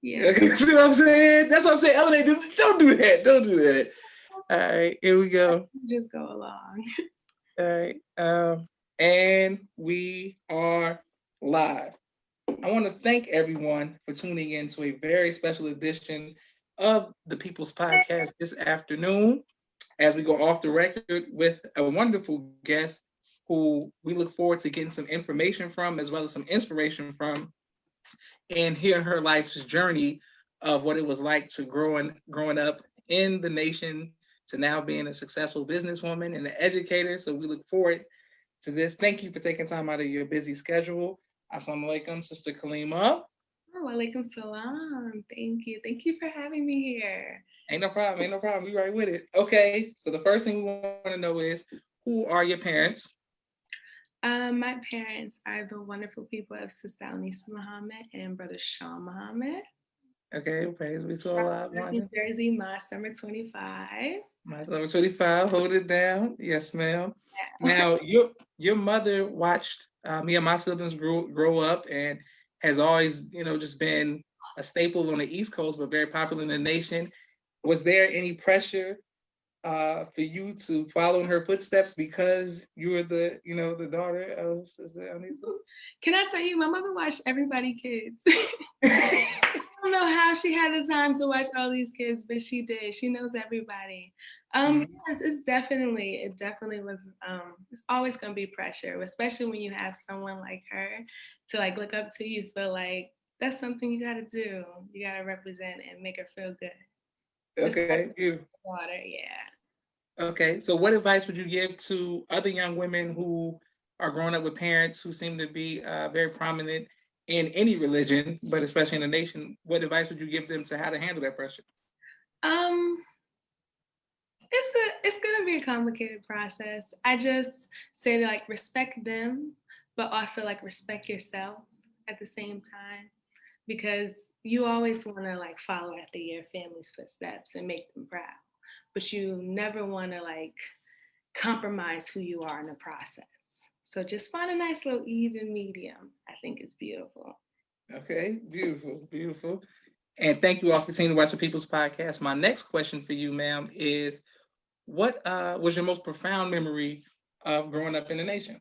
Yeah. See what I'm saying? That's what I'm saying. Elevate, don't do that. Don't do that. All right, here we go. Just go along. All right. And we are live. I want to thank everyone for tuning in to a very special edition of the People's Podcast this afternoon as we go off the record with a wonderful guest who we look forward to getting some information from as well as some inspiration from and hearing her life's journey of what it was like to growing up in the nation to now being a successful businesswoman and an educator. So we look forward to this. Thank you for taking time out of your busy schedule. Assalamu alaikum, Sister Kalimah. Walaikum salam. Thank you. Thank you for having me here. Ain't no problem. Ain't no problem. We right with it. Okay. So the first thing we want to know is, who are your parents? My parents are the wonderful people of Sister Anisa Muhammad and Brother Sean Muhammad. Okay, praise be to Allah. New Jersey, my summer 25. My summer 25. Hold it down. Yes, ma'am. Yeah. Now, your mother watched me and my siblings grow up and has always, just been a staple on the East Coast, but very popular in the nation. Was there any pressure for you to follow in her footsteps because you were the daughter of Sister Anisa? Can I tell you, my mother watched everybody kids. I don't know how she had the time to watch all these kids, but she did. She knows everybody. Yes, it definitely was, it's always going to be pressure, especially when you have someone like her to like look up to. You feel like that's something you got to do. You got to represent and make her feel good. Okay. Daughter, yeah. Okay. So what advice would you give to other young women who are growing up with parents who seem to be very prominent in any religion, but especially in the nation? What advice would you give them to how to handle that pressure? It's gonna be a complicated process. I just say to like respect them, but also like respect yourself at the same time, because you always want to like follow after your family's footsteps and make them proud, but you never want to like compromise who you are in the process. So just find a nice little even medium. I think it's beautiful. Okay, beautiful, beautiful. And thank you all for continuing to watch the People's Podcast. My next question for you, ma'am, is what was your most profound memory of growing up in the nation?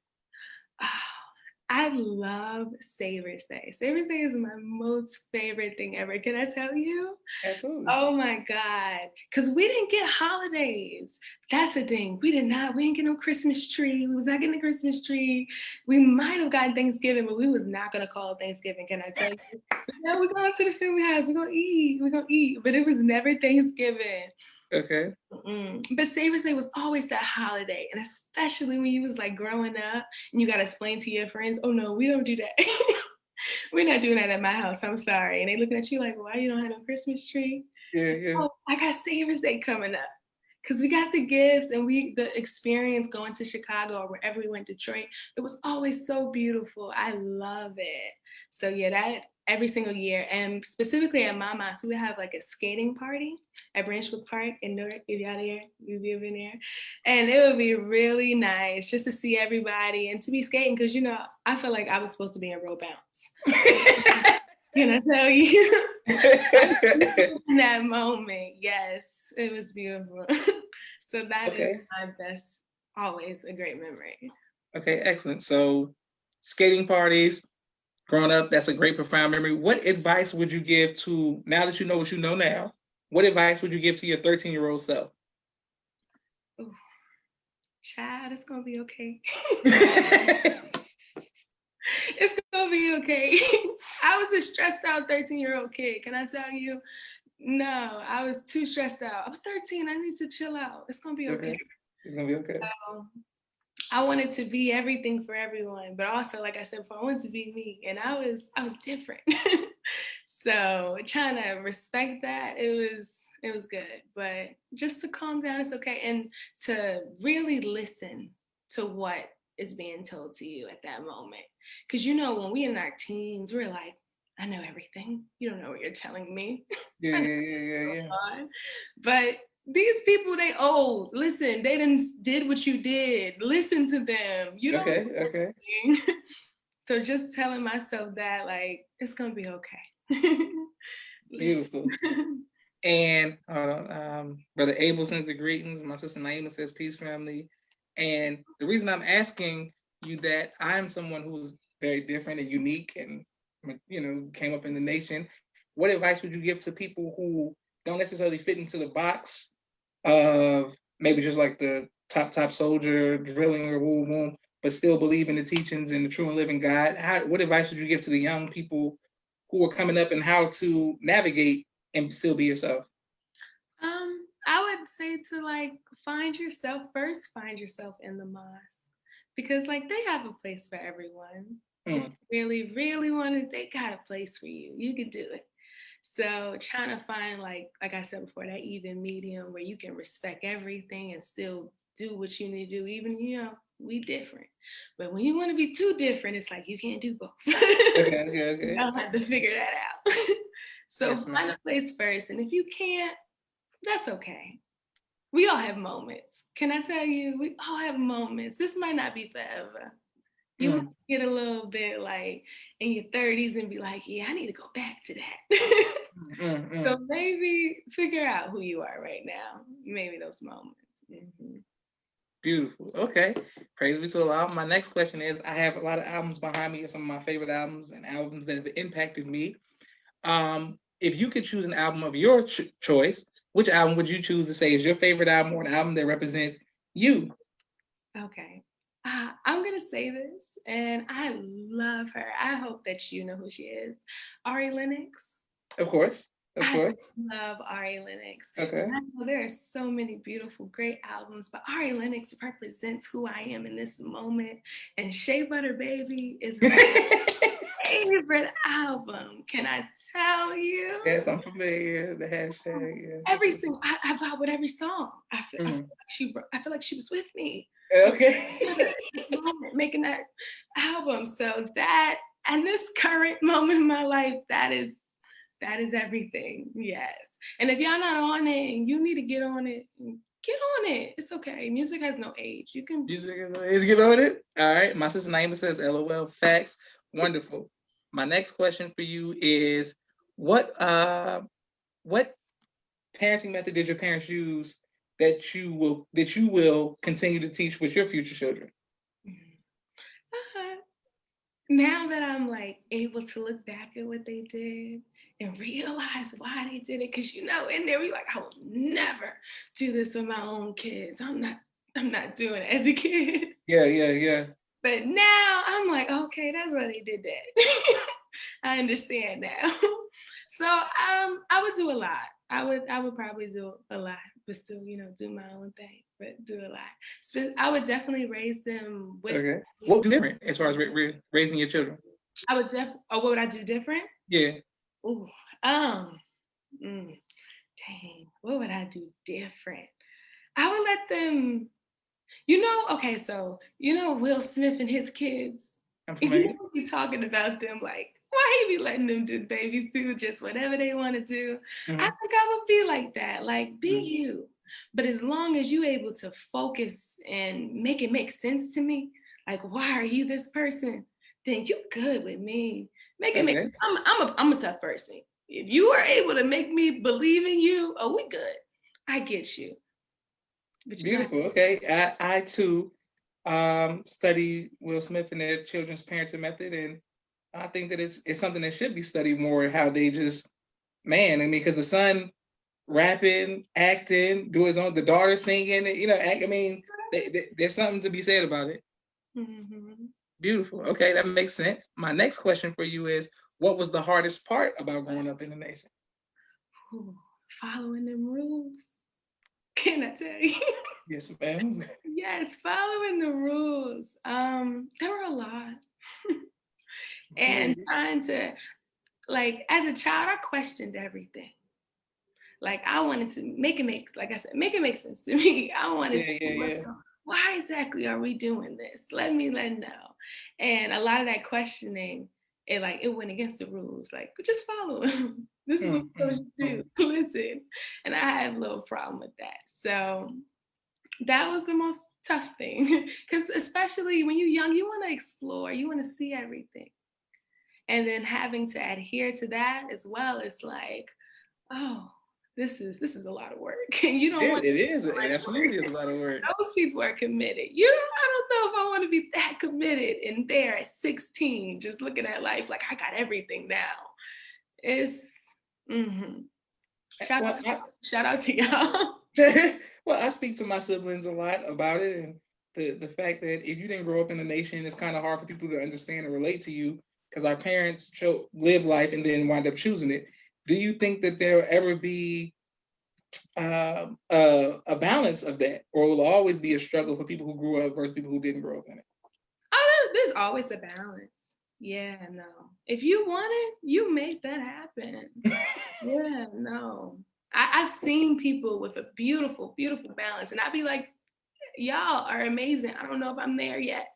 I love Savers Day. Savers Day is my most favorite thing ever. Can I tell you? Absolutely. Oh my God. Because we didn't get holidays. That's the thing. We didn't get no Christmas tree. We was not getting a Christmas tree. We might have gotten Thanksgiving, but we was not going to call it Thanksgiving. Can I tell you? No, we're going to the family house. We're going to eat. We're going to eat. But it was never Thanksgiving. Okay. But Savers Day was always that holiday, and especially when you was like growing up and you got to explain to your friends, oh no, we don't do that. We're not doing that at my house. I'm sorry. And they looking at you like, why you don't have no Christmas tree? Yeah. Oh, I got Savers Day coming up. Because we got the gifts and the experience going to Chicago or wherever we went, Detroit, it was always so beautiful. I love it. So yeah, that every single year. And specifically at Mama's, we would have like a skating party at Branchwood Park in Newark. If y'all there, you've been there. And it would be really nice just to see everybody and to be skating because, I feel like I was supposed to be in row bounce. Can I tell you? In that moment, yes, it was beautiful. So that is my best, always a great memory. Okay, excellent. So skating parties, growing up, that's a great profound memory. What advice would you give to, now that you know what you know now, what advice would you give to your 13-year-old self? Ooh, child, it's going to be okay. It's gonna be okay. I was a stressed out 13-year-old kid. Can I tell you? No, I was too stressed out. I was 13. I need to chill out. It's gonna be okay. It's gonna be okay. So, I wanted to be everything for everyone, but also, like I said before, I wanted to be me, and I was different. So trying to respect that, it was good. But just to calm down, it's okay, and to really listen to what is being told to you at that moment. Because when we in our teens, we're like, I know everything. You don't know what you're telling me. Yeah. But these people, they old. Listen, they did what you did. Listen to them. You don't know anything. So just telling myself that, like, it's gonna be okay. Just Beautiful. And Brother Abel sends the greetings. My sister Naima says peace, family. And the reason I'm asking you that, I'm someone who's very different and unique, and came up in the nation. What advice would you give to people who don't necessarily fit into the box of maybe just like the top soldier drilling or boom boom, but still believe in the teachings and the true and living God? What advice would you give to the young people who are coming up and how to navigate and still be yourself? I would say to like find yourself first, find yourself in the mosque. Because like they have a place for everyone. If Mm. you really, really want it, they got a place for you. You can do it. So trying to find like I said before, that even medium where you can respect everything and still do what you need to do, even we different. But when you want to be too different, it's like you can't do both. Okay, okay, You okay. don't have to figure that out. So Yes, find ma'am. a place first. And if you can't, that's okay. We all have moments. Can I tell you, we all have moments. This might not be forever. You might Mm, get a little bit like in your 30s and be like, yeah, I need to go back to that. So mm. maybe figure out who you are right now. Maybe those moments. Mhm. Beautiful. Okay. Praise be to Allah. My next question is, I have a lot of albums behind me, some of my favorite albums and albums that have impacted me. If you could choose an album of your choice, which album would you choose to say is your favorite album, or an album that represents you? Okay. I'm going to say this, and I love her. I hope that you know who she is. Ari Lennox. Of course. Of I course. love Ari Lennox. Okay. I know there are so many beautiful, great albums, but Ari Lennox represents who I am in this moment. And Shea Butter Baby is my favorite album. Can I tell you? Yes, I'm familiar. The hashtag. Yes. Every single, I vibe with every song. I feel Mm. like I feel like she was with me Okay. at this moment making that album. So that and this current moment in my life, that is everything. Yes. And if y'all not on it and you need to get on it, get on it. It's okay. Music has no age. You can. Music is get on it. All right. My sister Naima says, LOL, facts. Wonderful. My next question for you is, what parenting method did your parents use that you will continue to teach with your future children? Uh, Now that I'm like able to look back at what they did and realize why they did it, because in there we like, I will never do this with my own kids. I'm not doing it as a kid. Yeah, yeah, yeah. But now I'm like, okay, that's why they did that. I understand now. So I would do a lot. I would probably do a lot, but still, do my own thing, but do a lot. I would definitely raise them with. Okay. What would you do different as far as raising your children? I would what would I do different? Yeah. Ooh, um, mm, dang, what would I do different? I would let them, okay, so Will Smith and his kids, I'm and familiar. we be talking about them like, why he be letting them do babies do just whatever they want to do? I Mm-hmm. think I would be like that, like be Mm-hmm. you. But as long as you able to focus and make it make sense to me, like why are you this person? Then you good with me. Make it make. Okay. I'm a tough person. If you are able to make me believe in you, oh, we good. I get you. But you know, Beautiful. Okay. I too study Will Smith and their children's parenting method, and I think that it's something that should be studied more. How they just, man, I mean, because the son rapping, acting, do his own, the daughter singing, I mean, there's something to be said about it. mhm. Beautiful. Okay, that makes sense. My next question for you is, what was the hardest part about growing up in the nation? Ooh, following them rules. Can I tell you? Yes, ma'am. Yes, following the rules. There were a lot. And trying to, like, as a child, I questioned everything. Like, I wanted to like I said, make it make sense to me. I want to Yeah, see yeah, what's yeah. going on. Why exactly are we doing this? Let me know. And a lot of that questioning, it went against the rules. Like, just follow them. This is what Mm, we're mm, supposed to mm. do. Listen. And I had a little problem with that. So that was the most tough thing. Because especially when you're young, you want to explore, you want to see everything. And then having to adhere to that as well, it's like, Oh, this is a lot of work. You don't want It is. It like absolutely is a lot of work. those people are committed. You don't I don't know if I want to be that committed and there at 16, just looking at life like I got everything now. It's hmm shout out Well, to shout out to y'all. well, I speak to my siblings a lot about it, and the fact that if you didn't grow up in a nation, it's kind of hard for people to understand and relate to you because our parents live life and then wind up choosing it. Do you think that there'll ever be a balance of that, or will it always be a struggle for people who grew up versus people who didn't grow up in it? Oh, there's always a balance. Yeah, no. If you want it, you make that happen. Yeah, no. I've seen people with a beautiful, beautiful balance, and I'd be like, y'all are amazing. I don't know if I'm there yet,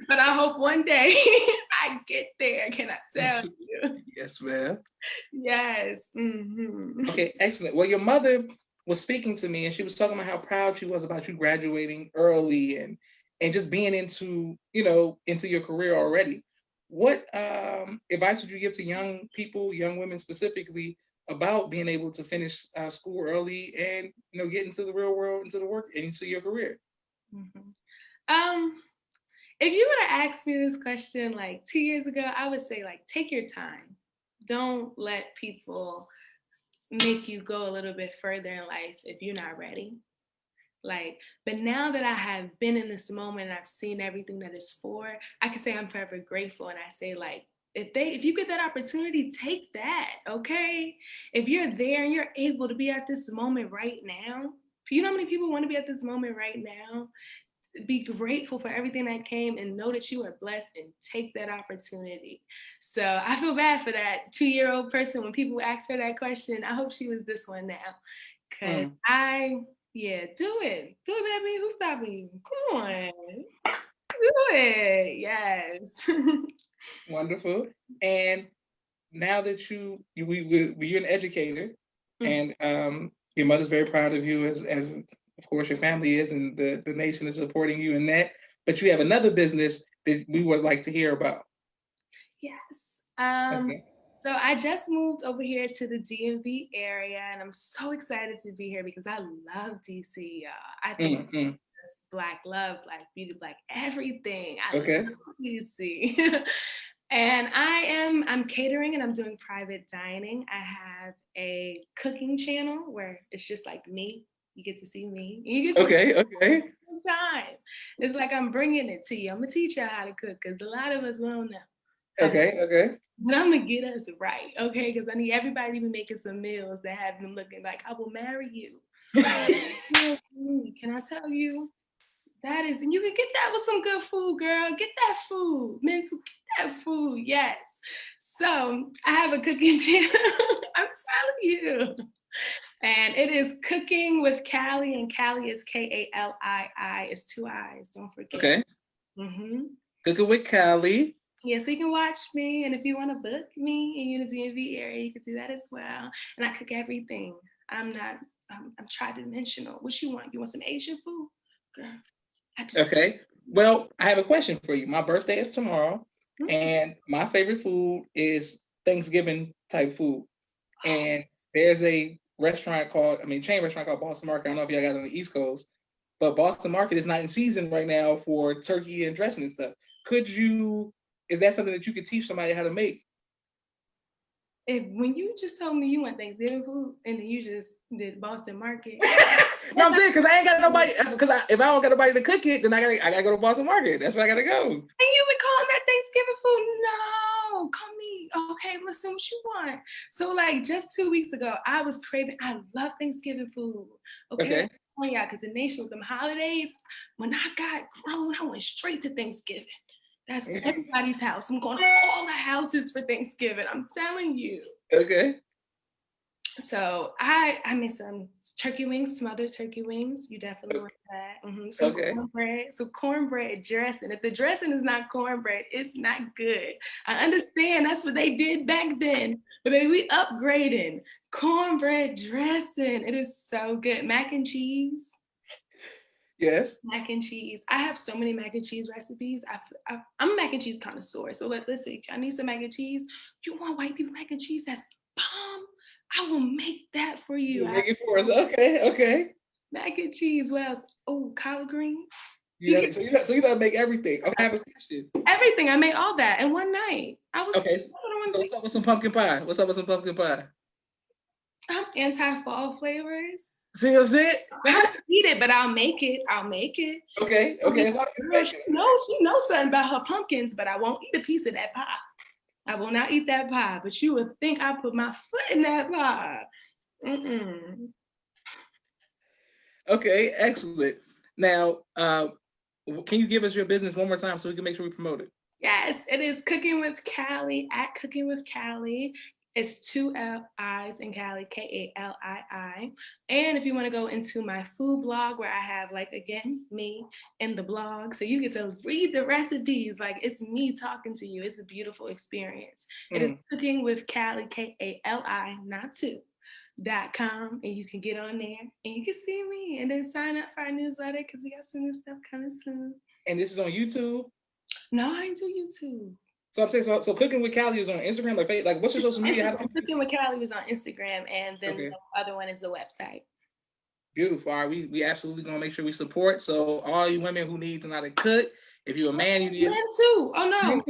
but I hope one day I get there. Can I tell you? Yes, ma'am. Yes. Okay, excellent. Well, your mother was speaking to me, and she was talking about how proud she was about you graduating early and just being into your career already. What advice would you give to young people, young women specifically, about being able to finish school early and get into the real world, into the work, and into your career? Mhm. Um, if you would have asked me this question like 2 years ago, I would say like take your time. Don't let people make you go a little bit further in life if you're not ready. Like, but now that I have been in this moment and I've seen everything that is for, I can say I'm forever grateful. And I say, like, if you get that opportunity, take that. Okay. If you're there and you're able to be at this moment right now, you know how many people want to be at this moment right now? Be grateful for everything that came and know that you are blessed and take that opportunity. So I feel bad for that 2-year-old person when people ask her that question. I hope she was this one now. Cause Mm, yeah, do it. Do it, baby. Who's stopping you? Come on. Do it. Yes. wonderful. And now that you're an educator, and your mother's very proud of you, as of course your family is, and the nation is supporting you in that. But you have another business that we would like to hear about. Yes. Okay. So I just moved over here to the DMV area, and I'm so excited to be here because I love DC, y'all. I think Mm. it's Black love, Black beauty, Black everything. I love Okay. DC. And I'm catering and I'm doing private dining. I have a cooking channel where it's just like me. You get to see me. You get to Okay. Okay. time. It's like I'm bringing it to you. I'm gonna teach you how to cook because a lot of us won't know how to. Okay. Okay. But I'm gonna get us right, okay? Because I need everybody to be making some meals that have them looking like I will marry you. Can I tell you? That is, and you can get that with some good food, girl. Get that food. Mental, get that food. Yes. So I have a cooking channel. I'm telling you. And it is Cooking with Callie, and Callie is Kalii. It's two eyes. Don't forget. Okay. Mm-hmm. Cooking with Callie. Yeah, so you can watch me, and if you want to book me in your DMV area, you can do that as well. And I cook everything. I'm not. I'm tri-dimensional. What you want? You want some Asian food, girl? I do. Okay. Well, I have a question for you. My birthday is tomorrow, Mm. and my favorite food is Thanksgiving type food. And there's a chain restaurant called Boston Market. I don't know if y'all got it on the East Coast, but Boston Market is not in season right now for turkey and dressing and stuff. Is that something that you could teach somebody how to make? If when you just told me you want Thanksgiving food and then you just did Boston Market, No, I'm saying because I ain't got nobody. Because if I don't got nobody to cook it, then I gotta go to Boston Market. That's where I gotta go. and you been calling that Thanksgiving food? No, call me. Okay, listen, what you want? So like just 2 weeks ago, I was craving. I love Thanksgiving food. Okay. Okay. Oh yeah, because the nation with them holidays, when I got grown, I went straight to Thanksgiving. That's everybody's house. I'm going to all the houses for Thanksgiving. I'm telling you. Okay. So I made some turkey wings, smothered turkey wings. You definitely want that. Some Okay. cornbread dressing. If the dressing is not cornbread, it's not good. I understand that's what they did back then, but baby, we upgrading. Cornbread dressing. It is so good. Mac and cheese. Yes. Mac and cheese. I have so many mac and cheese recipes. I'm a mac and cheese connoisseur. So let's see. I need some mac and cheese. You want white people mac and cheese? That's bomb. I will make that for you. You I make it for us. Okay, okay. mac and cheese. What else? Oh, collard greens. So you gotta make everything. Okay, I have a question. Everything. I made all that in one night. I was. Okay, so what's up with some pumpkin pie? What's up with some pumpkin pie? I'm anti fall flavors. See what I'm saying? I don't eat it, but I'll make it. I'll make it. Okay, okay. As long as you Girl, make it. she knows something about her pumpkins, but I won't eat a piece of that pie. I will not eat that pie. But you would think I put my foot in that pie. Mm-mm. Okay, excellent. Now, can you give us your business one more time so we can make sure we promote it? Yes, it is Cooking with Callie at Cooking with Callie. It's two I's in Callie, Kalii. And if you want to go into my food blog where I have, like, again, me in the blog, so you get to read the recipes. Like, it's me talking to you. It's a beautiful experience. It is Cooking with Callie, Kali, not two. .com, and you can get on there and you can see me and then sign up for our newsletter because we got some new stuff coming soon. And this is on YouTube? No, I ain't do YouTube. So I'm saying, so Cooking with Callie is on Instagram, like what's your social media? Cooking with Callie is on Instagram, and then the other one is the website. Beautiful. All right, we absolutely gonna make sure we support. So all you women who need to know how to cook, if you're a man, you need men too. Oh no,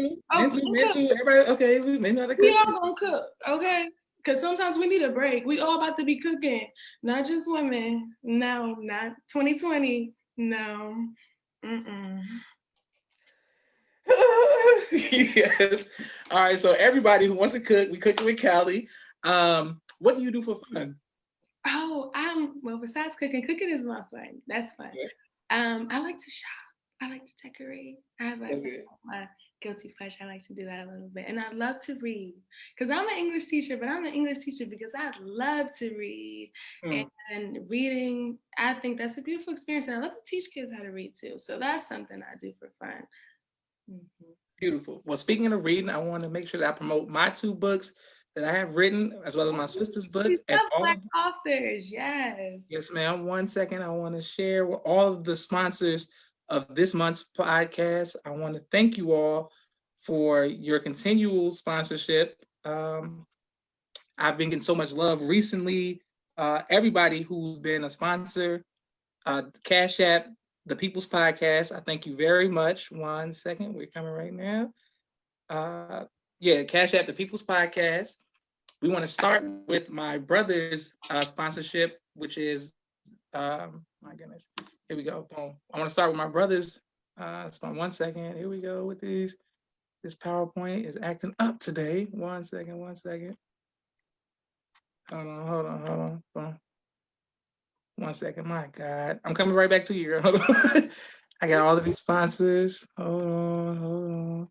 men too. Everybody, okay, we may know how to cook. We all gonna cook, okay? Because sometimes we need a break. We all about to be cooking, not just women. No, not 2020. No. Mm-mm. Yes. All right. So everybody who wants to cook, we cooking with Callie. What do you do for fun? Oh, well, besides cooking is my fun. That's fun. Okay. I like to shop. I like to decorate. I have my guilty pleasure. I like to do that a little bit. And I love to read. Because I'm an English teacher, but I'm an English teacher because I love to read. And reading, I think that's a beautiful experience. And I love to teach kids how to read too. So that's something I do for fun. Mm-hmm. Beautiful. Well, speaking of reading, I want to make sure that I promote my two books that I have written, as well as my sister's book. And all Black authors, yes. Yes, ma'am. 1 second. I want to share with all of the sponsors of this month's podcast. I want to thank you all for your continual sponsorship. I've been getting so much love recently. Everybody who's been a sponsor, Cash App, the People's Podcast, I thank you very much. 1 second. We're coming right now. Cash App, the People's Podcast. We want to start with my brother's sponsorship, which is, my goodness, here we go. Boom. I want to start with my brother's. 1 second. Here we go with these. This PowerPoint is acting up today. 1 second. Hold on. Boom. 1 second. My God. I'm coming right back to you. Hold on. I got all of these sponsors. Hold on.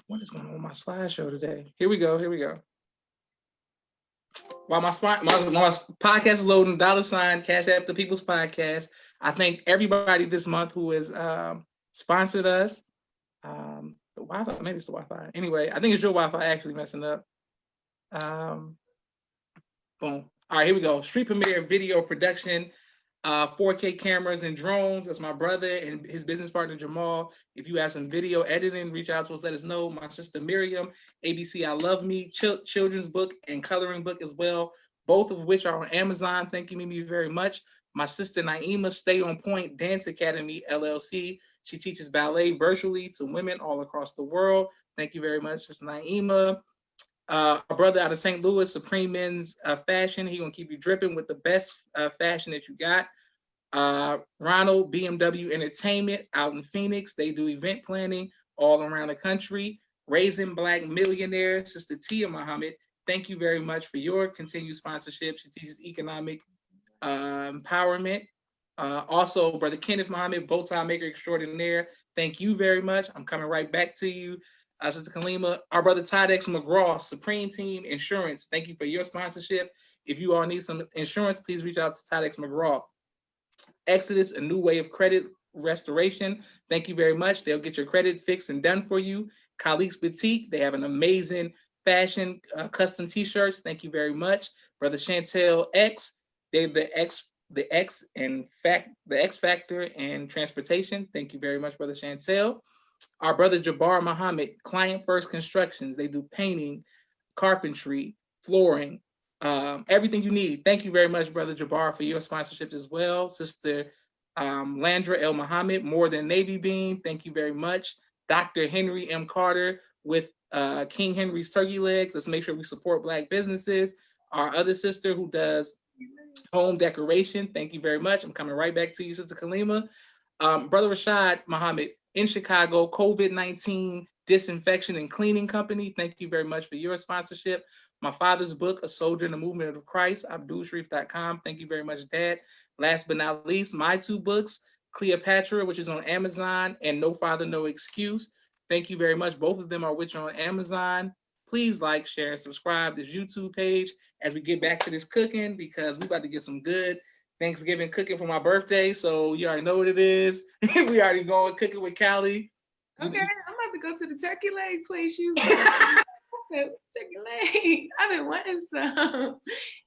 What is going on with my slideshow today? Here we go. While my podcast is loading, $ Cash App, the People's Podcast. I thank everybody this month who has sponsored us. The Wi-Fi, maybe it's the Wi-Fi. Anyway, I think it's your Wi-Fi actually messing up. Boom. All right, here we go. Street Premiere Video Production. 4K cameras and drones. That's my brother and his business partner Jamal. If you have some video editing, reach out to us, let us know. My sister Miriam, ABC I Love Me, children's book and coloring book as well, both of which are on Amazon. Thank you, Mimi, very much. My sister Naima, Stay On Point Dance Academy, LLC. She teaches ballet virtually to women all across the world. Thank you very much, Sister Naima. Our brother out of St. Louis, Supreme Men's Fashion. He gonna keep you dripping with the best fashion that you got. Ronald, BMW Entertainment out in Phoenix. They do event planning all around the country. Raising Black Millionaire, Sister Tia Muhammad. Thank you very much for your continued sponsorship. She teaches economic empowerment. Also, Brother Kenneth Muhammad, bow tie maker extraordinaire. Thank you very much. I'm coming right back to you. Sister Kalimah, our brother Tydex McGraw, Supreme Team Insurance. Thank you for your sponsorship. If you all need some insurance, please reach out to Tydex McGraw. Exodus, a new way of credit restoration. Thank you very much. They'll get your credit fixed and done for you. Khalid's Boutique, they have an amazing fashion custom t-shirts. Thank you very much. Brother Chantel X, they have the X Factor and transportation. Thank you very much, Brother Chantel. Our brother Jabbar Muhammad, Client First Constructions. They do painting, carpentry, flooring, everything you need. Thank you very much, Brother Jabbar, for your sponsorship as well. Sister Landra El Muhammad, More Than Navy Bean, thank you very much. Dr. Henry M. Carter with King Henry's Turkey Legs. Let's make sure we support Black businesses. Our other sister who does home decoration, thank you very much. I'm coming right back to you, Sister Kalimah. Brother Rashad Muhammad in Chicago, COVID-19 Disinfection and Cleaning Company. Thank you very much for your sponsorship. My father's book, A Soldier in the Movement of Christ, AbdulSharif.com. Thank you very much, Dad. Last but not least, my two books, Cleopatra, which is on Amazon, and No Father, No Excuse. Thank you very much. Both of them are which are on Amazon. Please like, share, and subscribe this YouTube page as we get back to this cooking, because we about to get some good Thanksgiving cooking for my birthday. So you already know what it is. We already going cooking with Callie. Okay, I'm about to go to the turkey leg place. I said, turkey leg. I've been wanting some.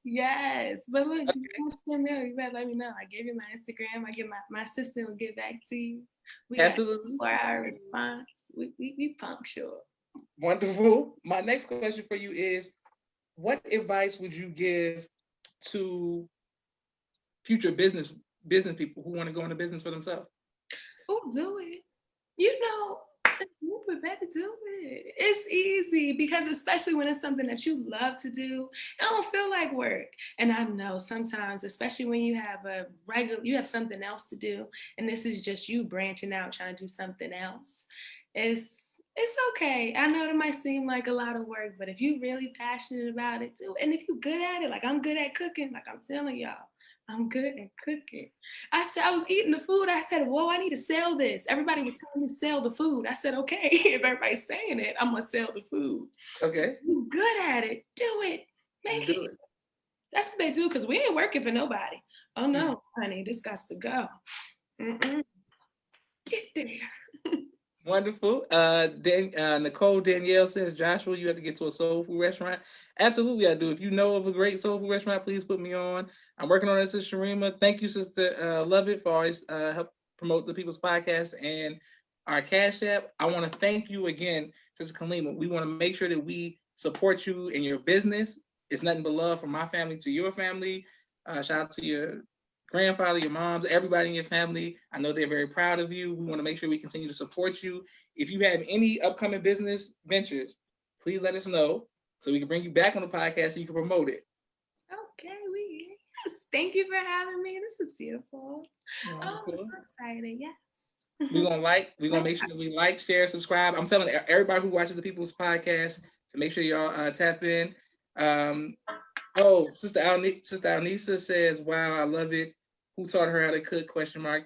Yes. But look, okay. You better let me know. I gave you my Instagram. I get my assistant will get back to you. We Absolutely. For our response. We punctual. Wonderful. My next question for you is, what advice would you give to future business people who want to go into business for themselves? Oh, do it. You know, better do it. It's easy, because especially when it's something that you love to do, it don't feel like work. And I know sometimes, especially when you have something else to do, and this is just you branching out, trying to do something else. It's okay. I know it might seem like a lot of work, but if you're really passionate about it too, and if you're good at it, like I'm good at cooking, like I'm telling y'all, I'm good at cooking. I said, I was eating the food. I said, whoa, I need to sell this. Everybody was telling me to sell the food. I said, okay, if everybody's saying it, I'm going to sell the food. Okay. So you're good at it. Do it. Make it. That's what they do, because we ain't working for nobody. Oh, no, honey, this got to go. Get there. Wonderful. Nicole Danielle says, Joshua, you have to get to a soul food restaurant. Absolutely, I do. If you know of a great soul food restaurant, please put me on. I'm working on it, Sister Sharima. Thank you, Sister Lovett, for always help promote the People's Podcast and our Cash App. I want to thank you again, Sister Kalimah. We want to make sure that we support you in your business. It's nothing but love from my family to your family. Shout out to your grandfather, your moms, everybody in your family. I know they're very proud of you. We want to make sure we continue to support you. If you have any upcoming business ventures, please let us know so we can bring you back on the podcast so you can promote it. Okay, yes. Thank you for having me. This was beautiful. Wonderful. Oh, I'm so excited. Yes. We're gonna make sure that we like, share, subscribe. I'm telling everybody who watches the People's Podcast to make sure y'all tap in. Sister Alnisa says, wow, I love it. Who taught her how to cook? ?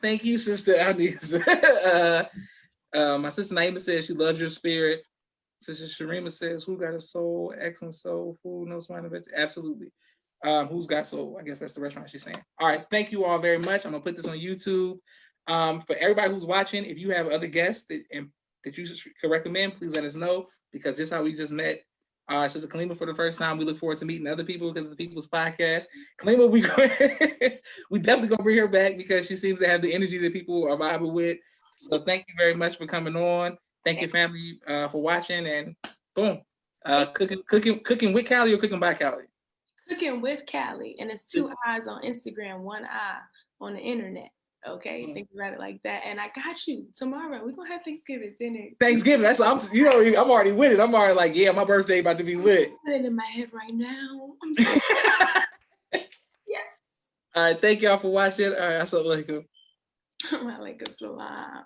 Thank you, Sister Alnisa. My sister Naima says she loves your spirit. Sister Sharima says, who got a soul? Excellent soul food, no swine of it. Absolutely. Who's got soul? I guess that's the restaurant she's saying. All right, thank you all very much. I'm gonna put this on YouTube. For everybody who's watching, if you have other guests that you could recommend, please let us know, because just how we just met Sister Kalimah for the first time, we look forward to meeting other people because of the People's Podcast. Kalimah, we definitely gonna bring her back because she seems to have the energy that people are vibing with. So thank you very much for coming on. Thank your family for watching, and boom, cooking with Callie or cooking by Callie? Cooking with Callie, and it's 2 eyes on Instagram, 1 eye on the internet. Okay, think about it like that. And I got you tomorrow. We're gonna have Thanksgiving dinner. Thanksgiving. I'm already with it. I'm already like, yeah, my birthday about to be lit. I'm putting it in my head right now. I'm so yes. All right, thank y'all for watching. All right, assalamu alaikum. Wa alaikum salam.